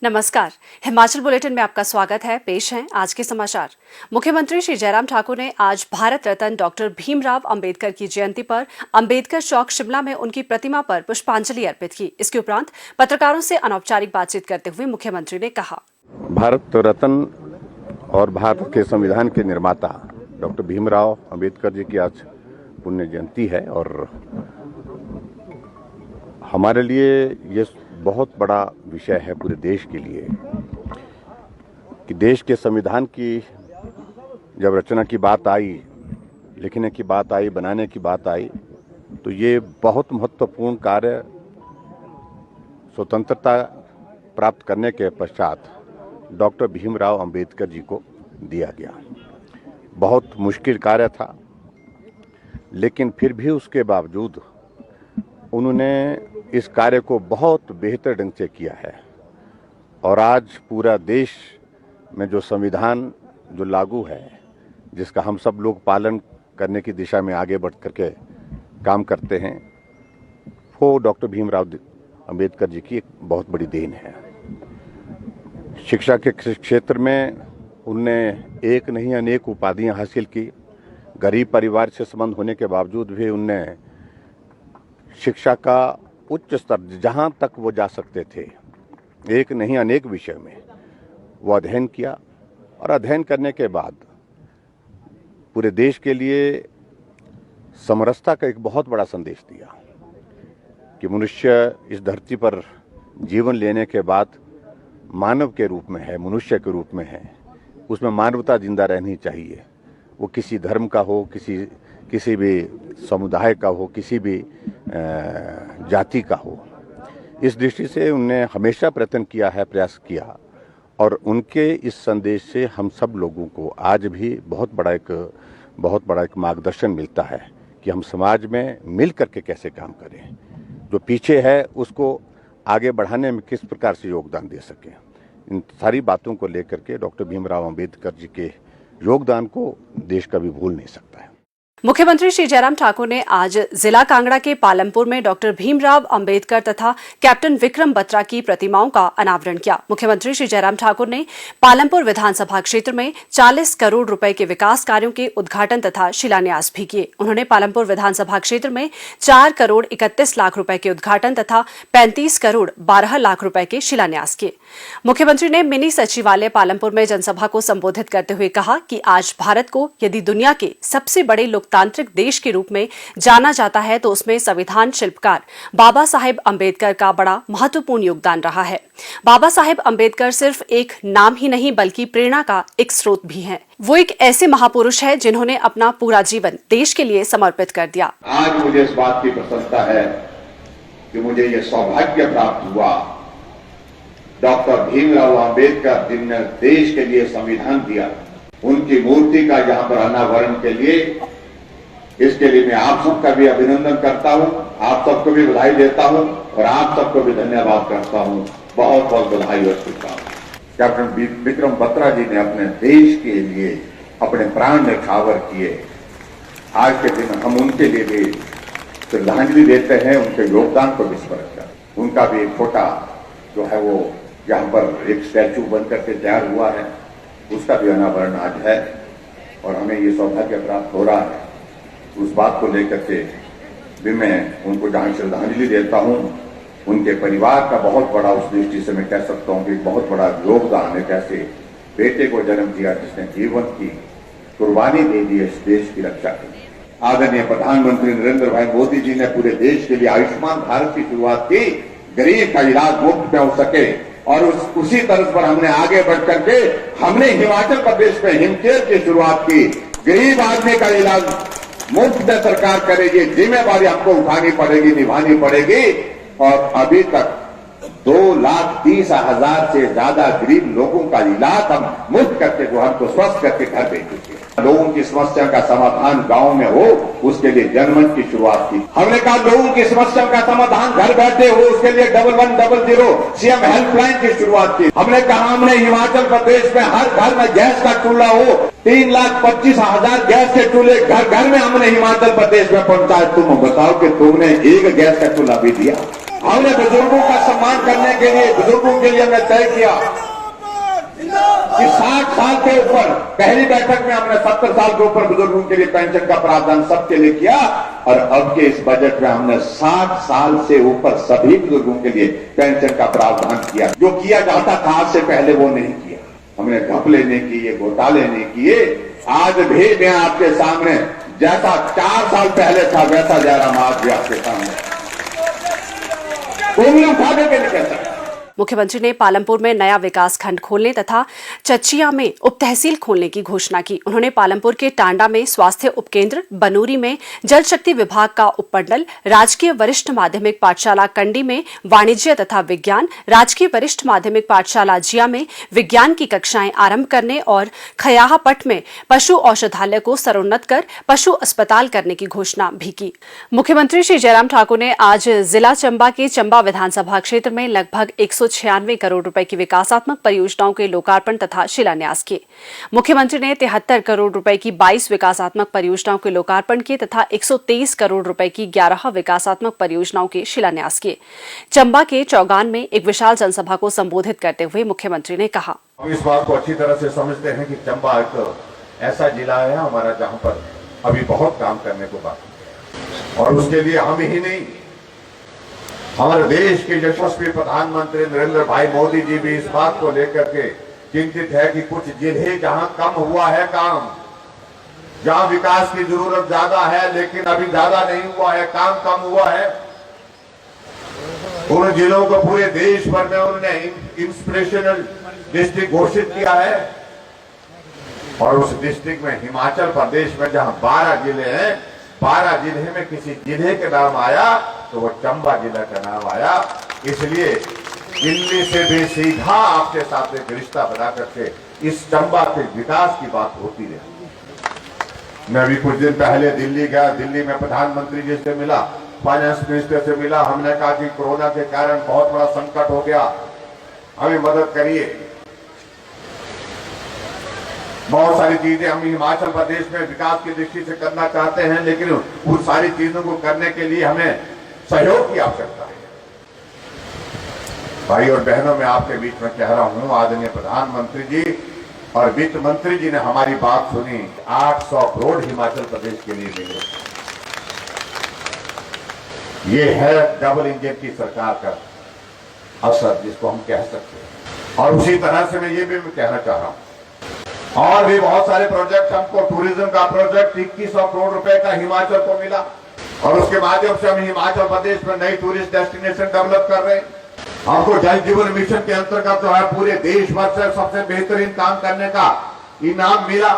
नमस्कार, हिमाचल बुलेटिन में आपका स्वागत है। पेश हैं आज के समाचार। मुख्यमंत्री श्री जयराम ठाकुर ने आज भारत रत्न डॉक्टर भीमराव अंबेडकर की जयंती पर अंबेडकर चौक शिमला में उनकी प्रतिमा पर पुष्पांजलि अर्पित की। इसके उपरांत पत्रकारों से अनौपचारिक बातचीत करते हुए मुख्यमंत्री ने कहा, भारत रत्न और भारत के संविधान के निर्माता डॉक्टर भीमराव अंबेडकर जी की आज पुण्य जयंती है और हमारे लिए ये बहुत बड़ा विषय है पूरे देश के लिए कि देश के संविधान की जब रचना की बात आई, लिखने की बात आई, बनाने की बात आई, तो ये बहुत महत्वपूर्ण कार्य स्वतंत्रता प्राप्त करने के पश्चात डॉक्टर भीमराव अंबेडकर जी को दिया गया। बहुत मुश्किल कार्य था, लेकिन फिर भी उसके बावजूद उन्होंने इस कार्य को बहुत बेहतर ढंग से किया है और आज पूरा देश में जो संविधान जो लागू है, जिसका हम सब लोग पालन करने की दिशा में आगे बढ़ करके काम करते हैं, वो डॉक्टर भीमराव अंबेडकर जी की एक बहुत बड़ी देन है। शिक्षा के क्षेत्र में उनने एक नहीं अनेक उपाधियां हासिल की। गरीब परिवार से संबंध होने के बावजूद भी उनने शिक्षा का उच्च स्तर जहां तक वो जा सकते थे, एक नहीं अनेक विषय में वो अध्ययन किया और अध्ययन करने के बाद पूरे देश के लिए समरसता का एक बहुत बड़ा संदेश दिया कि मनुष्य इस धरती पर जीवन लेने के बाद मानव के रूप में है, मनुष्य के रूप में है, उसमें मानवता जिंदा रहनी चाहिए। वो किसी धर्म का हो, किसी भी समुदाय का हो, किसी भी जाति का हो। इस दृष्टि से उन्होंने हमेशा प्रयत्न किया है, प्रयास किया और उनके इस संदेश से हम सब लोगों को आज भी बहुत बड़ा एक मार्गदर्शन मिलता है कि हम समाज में मिल करके कैसे काम करें, जो पीछे है उसको आगे बढ़ाने में किस प्रकार से योगदान दे सकें। इन सारी बातों को लेकर के डॉक्टर भीमराव अंबेडकर जी के योगदान को देश कभी भूल नहीं सकता है। मुख्यमंत्री श्री जयराम ठाकुर ने आज जिला कांगड़ा के पालमपुर में डॉक्टर भीमराव अंबेडकर तथा कैप्टन विक्रम बत्रा की प्रतिमाओं का अनावरण किया। मुख्यमंत्री श्री जयराम ठाकुर ने पालमपुर विधानसभा क्षेत्र में 40 करोड़ रुपए के विकास कार्यों के उद्घाटन तथा शिलान्यास भी किए। उन्होंने पालमपुर विधानसभा क्षेत्र में 4 करोड़ 31 लाख रुपए के उद्घाटन तथा 35 करोड़ 12 लाख रुपए के शिलान्यास किए। मुख्यमंत्री ने मिनी सचिवालय पालमपुर में जनसभा को संबोधित करते हुए कहा कि आज भारत को यदि दुनिया के सबसे बड़े लोकतांत्रिक देश के रूप में जाना जाता है तो उसमें संविधान शिल्पकार बाबा साहेब अंबेडकर का बड़ा महत्वपूर्ण योगदान रहा है। बाबा साहेब अंबेडकर सिर्फ एक नाम ही नहीं बल्कि प्रेरणा का एक स्रोत भी हैं। वो एक ऐसे महापुरुष है जिन्होंने अपना पूरा जीवन देश के लिए समर्पित कर दिया। आज मुझे इस बात की प्रसन्नता है कि मुझे ये सौभाग्य प्राप्त हुआ, डॉक्टर भीमराव अंबेडकर जिन्होंने देश के लिए संविधान दिया, उनकी मूर्ति का यहाँ पर अनावरण के लिए, इसके लिए मैं आप सबका भी अभिनंदन करता हूं, आप सबको भी बधाई देता हूं और आप सबको भी धन्यवाद करता हूं। बहुत बहुत बधाई और शुभकामनाएं। कैप्टन विक्रम बत्रा जी ने अपने देश के लिए अपने प्राण न्यौछावर किए। आज के दिन हम उनके लिए भी श्रद्धांजलि देते हैं, उनके योगदान को विस्मरण कर। उनका भी एक छोटा जो है वो यहाँ पर एक स्टैचू बनकर के तैयार हुआ है, उसका भी अनावरण आज है और हमें ये सौभाग्य प्राप्त हो रहा है। उस बात को लेकर के भी मैं उनको जहां श्रद्धांजलि देता हूं, उनके परिवार का बहुत बड़ा, उस दृष्टि से मैं कह सकता हूं कि बहुत बड़ा योगदान है। कैसे बेटे को जन्म दिया जिसने जीवन की कुर्बानी दे दी इस देश की रक्षा के लिए। आदरणीय प्रधानमंत्री नरेंद्र भाई मोदी जी ने पूरे देश के लिए आयुष्मान भारत की शुरुआत की, गरीब का इलाज मुफ्त में हो सके और उसी तरह पर हमने आगे बढ़ करके हमने हिमाचल प्रदेश में हिमकेयर की शुरुआत की। गरीब आदमी का इलाज मुफ्त में सरकार करेगी, जिम्मेवारी आपको उठानी पड़ेगी, निभानी पड़ेगी और अभी तक 2,30,000 से ज्यादा गरीब लोगों का इलाज हम मुफ्त करके वो हमको स्वस्थ करके घर भेज चुके हैं। लोगों की समस्या का समाधान गांव में हो, उसके लिए जनमंच की शुरुआत की। हमने कहा लोगों की समस्या का समाधान घर बैठे हो, उसके लिए 1100 सीएम हेल्पलाइन की शुरुआत की। हमने कहा हमने हिमाचल प्रदेश में हर घर में गैस का चूल्हा हो, 3,25,000 गैस के चूल्हे घर घर में हमने हिमाचल प्रदेश में पहुंचाए। तुम बताओ कि तुमने एक गैस का चूल्हा भी दिया? हमने बुजुर्गों का सम्मान करने के लिए, बुजुर्गों के लिए हमने तय किया कि 60 साल के ऊपर, पहली बैठक में हमने 70 साल के ऊपर बुजुर्गों के लिए पेंशन का प्रावधान सबके लिए किया, और अब के इस बजट में हमने 60 साल से ऊपर सभी बुजुर्गों के लिए पेंशन का प्रावधान किया। जो किया जाता था आज से पहले वो नहीं किया। हमने घपले नहीं किए, घोटाले नहीं किए। आज भी मैं आपके सामने जैसा 4 साल पहले था वैसा जयराम आज भी आपके सामने उंगली उठाने के लिए कहता है। मुख्यमंत्री ने पालमपुर में नया विकास खंड खोलने तथा चचिया में उप तहसील खोलने की घोषणा की। उन्होंने पालमपुर के टांडा में स्वास्थ्य उपकेंद्र, बनूरी में जल शक्ति विभाग का उपमंडल, राजकीय वरिष्ठ माध्यमिक पाठशाला कंडी में वाणिज्य तथा विज्ञान, राजकीय वरिष्ठ माध्यमिक पाठशाला जिया में विज्ञान की कक्षाएं आरंभ करने और खयाहापट में पशु औषधालय को स्तरोन्नत कर पशु अस्पताल करने की घोषणा भी की। मुख्यमंत्री श्री जयराम ठाकुर ने आज जिला चंबा के चंबा विधानसभा क्षेत्र में लगभग 196 करोड़ रुपए की विकासात्मक परियोजनाओं के लोकार्पण तथा शिलान्यास किए। मुख्यमंत्री ने 73 करोड़ रुपए की 22 विकासात्मक परियोजनाओं के लोकार्पण किए तथा 123 करोड़ रुपए की 11 विकासात्मक परियोजनाओं के शिलान्यास किए। चंबा के चौगान में एक विशाल जनसभा को संबोधित करते हुए मुख्यमंत्री ने कहा, हम इस बात को अच्छी तरह से समझते हैं कि चंबा एक ऐसा जिला है हमारा जहां पर अभी बहुत काम करने को बाकी है, और उसके लिए हम ही नहीं, हमारे देश के यशस्वी प्रधानमंत्री नरेंद्र भाई मोदी जी भी इस बात को लेकर के चिंतित है कि कुछ जिले जहां कम हुआ है काम, जहां विकास की जरूरत ज्यादा है लेकिन अभी ज्यादा नहीं हुआ है, काम कम हुआ है, उन जिलों को पूरे देश भर में उन्होंने इंस्पिरेशनल डिस्ट्रिक्ट घोषित किया है। और उस डिस्ट्रिक्ट में हिमाचल प्रदेश में जहां 12 जिले हैं, 12 जिले में किसी जिले के नाम आया तो वो चंबा जिला का नाम आया। इसलिए दिल्ली से भी सीधा आपके साथ एक रिश्ता बना करके इस चंबा के विकास की बात होती रही। मैं भी कुछ दिन पहले दिल्ली गया, दिल्ली में प्रधानमंत्री जी से मिला, फाइनेंस मिनिस्टर से मिला। हमने कहा कि कोरोना के कारण बहुत बड़ा संकट हो गया, हमें मदद करिए। बहुत सारी चीजें हम हिमाचल प्रदेश में विकास की दृष्टि से करना चाहते हैं, लेकिन उन सारी चीजों को करने के लिए हमें सहयोग की आवश्यकता है। भाई और बहनों, मैं आपके बीच में कह रहा हूं, आदरणीय प्रधानमंत्री जी और वित्त मंत्री जी ने हमारी बात सुनी। 800 करोड़ हिमाचल प्रदेश के लिए मिले। ये है डबल इंजन की सरकार का असर, जिसको हम कह सकते हैं। और उसी तरह से मैं ये भी कहना चाह रहा हूं, और भी बहुत सारे प्रोजेक्ट, हमको टूरिज्म का प्रोजेक्ट 2100 करोड़ रुपए का हिमाचल को मिला, और उसके माध्यम से हम हिमाचल प्रदेश में नई टूरिस्ट डेस्टिनेशन डेवलप कर रहे हैं। हमको जल जीवन मिशन के अंतर्गत जो है पूरे देश भर से सबसे बेहतरीन काम करने का इनाम मिला।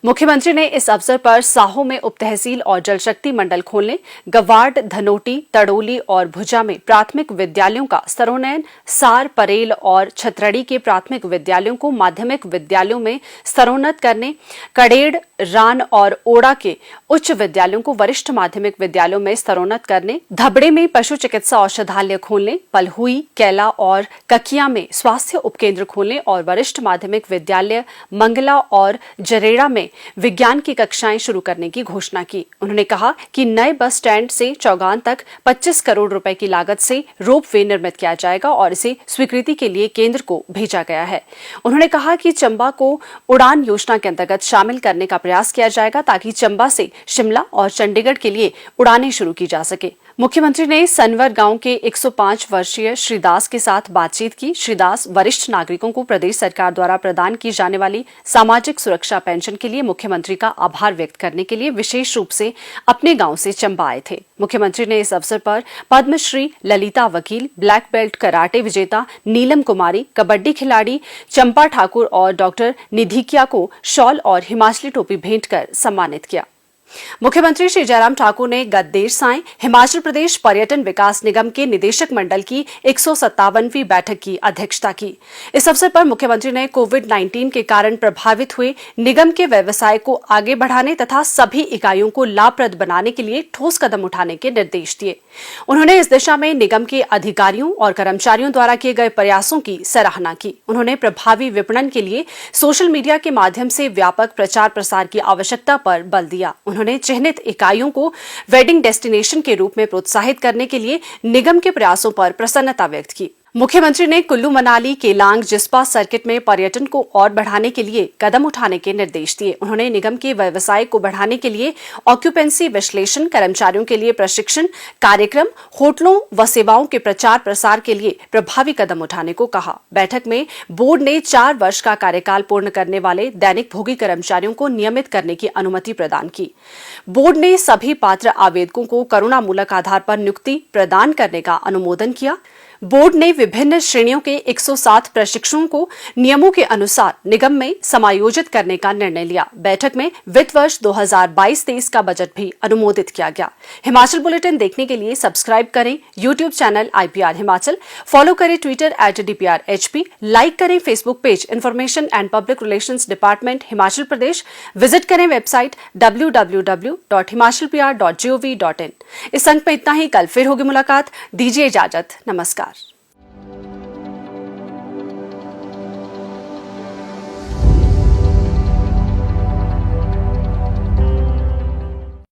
मुख्यमंत्री ने इस अवसर पर साहो में उप तहसील और जल शक्ति मंडल खोलने, गवाड़, धनोटी, तड़ोली और भुजा में प्राथमिक विद्यालयों का स्तरोन्नयन, सार, परेल और छतरड़ी के प्राथमिक विद्यालयों को माध्यमिक विद्यालयों में स्तरोन्नत करने, कड़ेड़, रान और ओड़ा के उच्च विद्यालयों को वरिष्ठ माध्यमिक विद्यालयों में स्तरोन्नत करने, धबड़े में पशु चिकित्सा औषधालय खोलने, पलहुई, कैला और ककिया में स्वास्थ्य उपकेंद्र खोलने और वरिष्ठ माध्यमिक विद्यालय मंगला और जरेड़ा में विज्ञान की कक्षाएं शुरू करने की घोषणा की। उन्होंने कहा कि नए बस स्टैंड से चौगान तक 25 करोड़ रुपए की लागत से रोप वे निर्मित किया जाएगा और इसे स्वीकृति के लिए केंद्र को भेजा गया है। उन्होंने कहा कि चंबा को उड़ान योजना के अंतर्गत शामिल करने का प्रयास किया जाएगा ताकि चंबा से शिमला और चंडीगढ़ के लिए उड़ानें शुरू की जा सके। मुख्यमंत्री ने सनवर गांव के 105 वर्षीय श्रीदास के साथ बातचीत की। श्रीदास वरिष्ठ नागरिकों को प्रदेश सरकार द्वारा प्रदान की जाने वाली सामाजिक सुरक्षा पेंशन के लिए मुख्यमंत्री का आभार व्यक्त करने के लिए विशेष रूप से अपने गांव से चंबा आए थे। मुख्यमंत्री ने इस अवसर पर पद्मश्री ललिता वकील, ब्लैक बेल्ट कराटे विजेता नीलम कुमारी, कबड्डी खिलाड़ी चंपा ठाकुर और डॉक्टर निधिकिया को शॉल और हिमाचली टोपी भेंट कर सम्मानित किया। मुख्यमंत्री श्री जयराम ठाकुर ने गत देर सायं हिमाचल प्रदेश पर्यटन विकास निगम के निदेशक मंडल की 157वीं बैठक की अध्यक्षता की। इस अवसर पर मुख्यमंत्री ने कोविड-19 के कारण प्रभावित हुए निगम के व्यवसाय को आगे बढ़ाने तथा सभी इकाइयों को लाभप्रद बनाने के लिए ठोस कदम उठाने के निर्देश दिए। उन्होंने इस दिशा में निगम के अधिकारियों और कर्मचारियों द्वारा किए गए प्रयासों की सराहना की। उन्होंने प्रभावी विपणन के लिए सोशल मीडिया के माध्यम से व्यापक प्रचार प्रसार की आवश्यकता पर बल दिया। उन्होंने चिन्हित इकाइयों को वेडिंग डेस्टिनेशन के रूप में प्रोत्साहित करने के लिए निगम के प्रयासों पर प्रसन्नता व्यक्त की। मुख्यमंत्री ने कुल्लू मनाली केलांग जिस्पा सर्किट में पर्यटन को और बढ़ाने के लिए कदम उठाने के निर्देश दिए। उन्होंने निगम के व्यवसाय को बढ़ाने के लिए ऑक्यूपेंसी विश्लेषण, कर्मचारियों के लिए प्रशिक्षण कार्यक्रम, होटलों व सेवाओं के प्रचार प्रसार के लिए प्रभावी कदम उठाने को कहा। बैठक में बोर्ड ने 4 वर्ष का कार्यकाल पूर्ण करने वाले दैनिक भोगी कर्मचारियों को नियमित करने की अनुमति प्रदान की। बोर्ड ने सभी पात्र आवेदकों को करुणामूलक आधार पर नियुक्ति प्रदान करने का अनुमोदन किया। बोर्ड ने विभिन्न श्रेणियों के 107 प्रशिक्षुओं को नियमों के अनुसार निगम में समायोजित करने का निर्णय लिया। बैठक में वित्त वर्ष 2022-23 का बजट भी अनुमोदित किया गया। हिमाचल बुलेटिन देखने के लिए सब्सक्राइब करें YouTube channel IPR Himachal, follow करें ट्विटर @DPRHP, लाइक करें Facebook page information and public relations department Himachal Pradesh, visit करें वेबसाइट www.himachalpr.gov.in। इस अंक में इतना ही। कल फिर होगी मुलाकात। दीजिए इजाजत। नमस्कार।